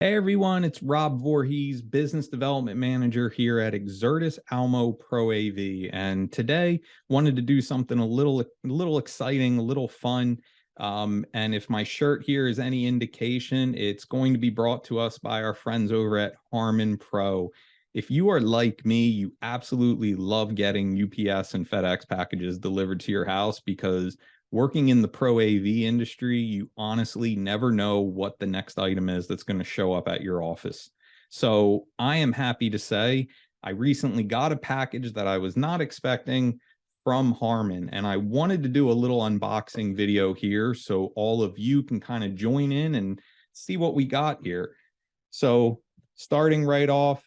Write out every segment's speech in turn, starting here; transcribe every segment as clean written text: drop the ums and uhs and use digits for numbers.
Hey everyone, it's Rob Voorhees, Business Development Manager here at Exertis Almo Pro AV. And today wanted to do something a little exciting, a little fun. And if my shirt here is any indication, it's going to be brought to us by our friends over at HARMAN Pro. If you are like me, you absolutely love getting UPS and FedEx packages delivered to your house because working in the pro AV industry, you honestly never know what the next item is that's going to show up at your office. So I am happy to say I recently got a package that I was not expecting from HARMAN, and I wanted to do a little unboxing video here so all of you can kind of join in and see what we got here. So starting right off,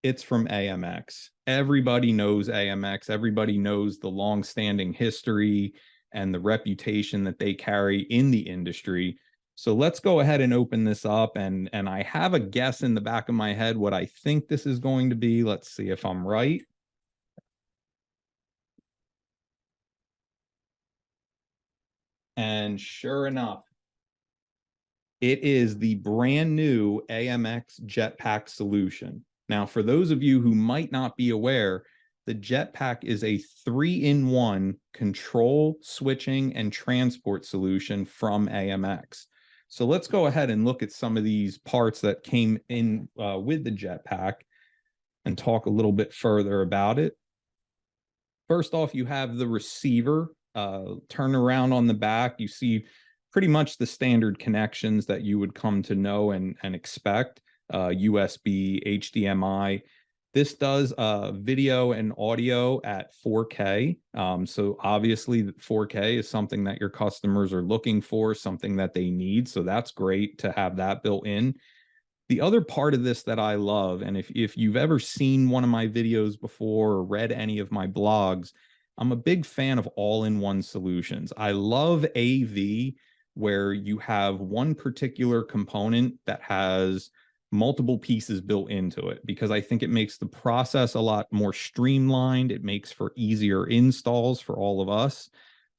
it's from AMX. Everybody knows AMX. Everybody knows the long-standing history and the reputation that they carry in the industry. So let's go ahead and open this up. And I have a guess in the back of my head what I think this is going to be. Let's see if I'm right. And sure enough, it is the brand new AMX Jetpack solution. Now, for those of you who might not be aware, the Jetpack is a 3-in-1 control, switching, and transport solution from AMX. So let's go ahead and look at some of these parts that came in with the Jetpack and talk a little bit further about it. First off, you have the receiver. Turn around on the back, you see pretty much the standard connections that you would come to know and expect. USB, HDMI. This does video and audio at 4K. So obviously 4K is something that your customers are looking for, something that they need. So that's great to have that built in. The other part of this that I love, and if you've ever seen one of my videos before or read any of my blogs, I'm a big fan of all-in-one solutions. I love AV where you have one particular component that has multiple pieces built into it because I think it makes the process a lot more streamlined. It makes for easier installs for all of us.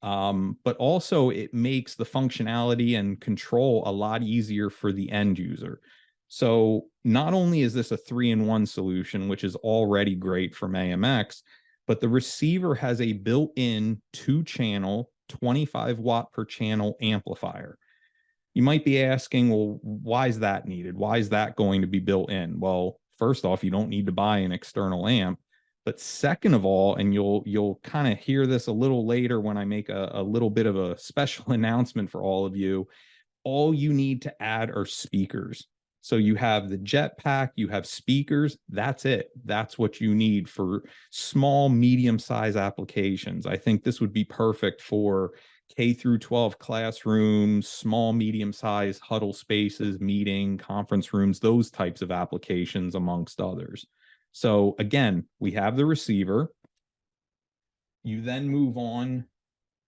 But also it makes the functionality and control a lot easier for the end user. So not only is this a 3-in-1 solution, which is already great from AMX, but the receiver has a built-in 2-channel, 25 watt per channel amplifier. You might be asking, well, why is that needed? Why is that going to be built in? Well, first off, you don't need to buy an external amp. But second of all, and you'll kind of hear this a little later when I make a little bit of a special announcement for all of you, all you need to add are speakers. So you have the Jetpack, you have speakers, that's it. That's what you need for small, medium-size applications. I think this would be perfect for K through 12 classrooms, small, medium-sized huddle spaces, meeting, conference rooms, those types of applications, amongst others. So again, we have the receiver. You then move on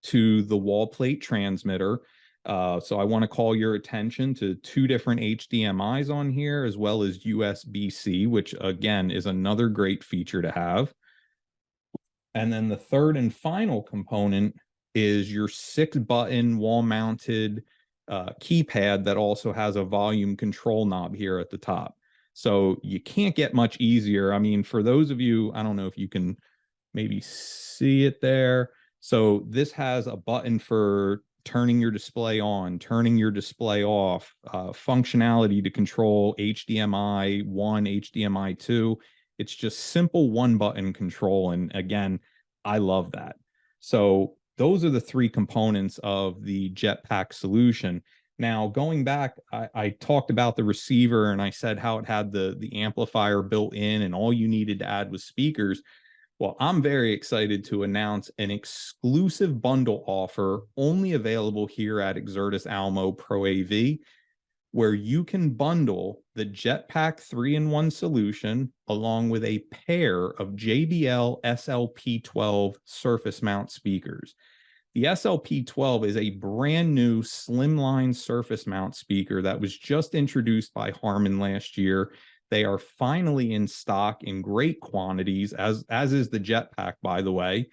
to the wall plate transmitter. So I want to call your attention to 2 different HDMIs on here, as well as USB-C, which again is another great feature to have. And then the third and final component is your 6-button wall-mounted keypad that also has a volume control knob here at the top. So you can't get much easier. I mean, for those of you, I don't know if you can maybe see it there. So this has a button for turning your display on, turning your display off, functionality to control HDMI 1, HDMI 2. It's just simple 1-button control. And again, I love that. So those are the 3 components of the Jetpack solution. Now, going back, I talked about the receiver and I said how it had the amplifier built in and all you needed to add was speakers. Well, I'm very excited to announce an exclusive bundle offer only available here at Exertis Almo Pro AV, where you can bundle the Jetpack 3-in-1 solution along with a pair of JBL SLP12 surface mount speakers. The SLP12 is a brand new slimline surface mount speaker that was just introduced by HARMAN last year. They are finally in stock in great quantities, as is the Jetpack, by the way,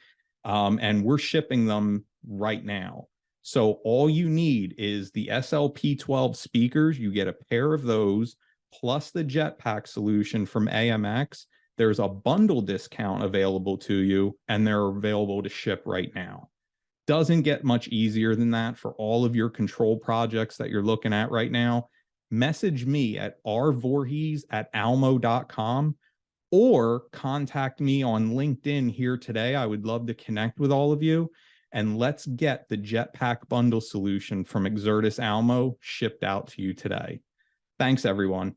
and we're shipping them right now. So all you need is the SLP12 speakers. You get a pair of those plus the Jetpack solution from AMX, there's a bundle discount available to you, and they're available to ship right now. Doesn't get much easier than that for all of your control projects that you're looking at right now. Message me at rvoorhees@almo.com or contact me on LinkedIn here today. I would love to connect with all of you, and let's get the Jetpack bundle solution from Exertis Almo shipped out to you today. Thanks, everyone.